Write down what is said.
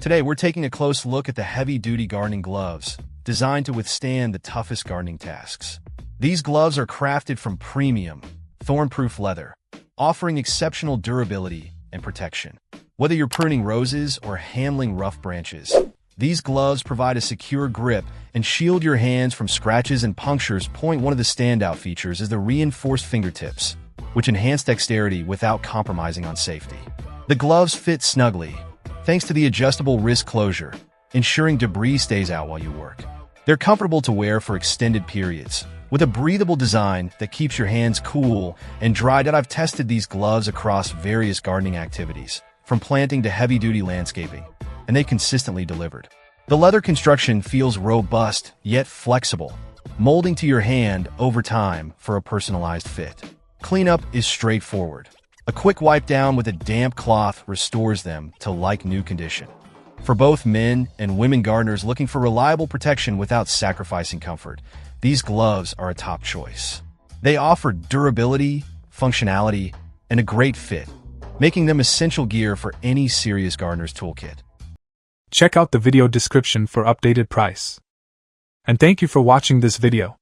Today, we're taking a close look at the heavy-duty gardening gloves, designed to withstand the toughest gardening tasks. These gloves are crafted from premium, thorn-proof leather, offering exceptional durability and protection. Whether you're pruning roses or handling rough branches, these gloves provide a secure grip and shield your hands from scratches and punctures. One of the standout features is the reinforced fingertips, which enhance dexterity without compromising on safety. The gloves fit snugly, thanks to the adjustable wrist closure, ensuring debris stays out while you work. They're comfortable to wear for extended periods, with a breathable design that keeps your hands cool and dry. I've tested these gloves across various gardening activities, from planting to heavy-duty landscaping, and they consistently delivered. The leather construction feels robust yet flexible, molding to your hand over time for a personalized fit. Cleanup is straightforward. A quick wipe down with a damp cloth restores them to like-new condition. For both men and women gardeners looking for reliable protection without sacrificing comfort, these gloves are a top choice. They offer durability, functionality, and a great fit, making them essential gear for any serious gardener's toolkit. Check out the video description for updated price. And thank you for watching this video.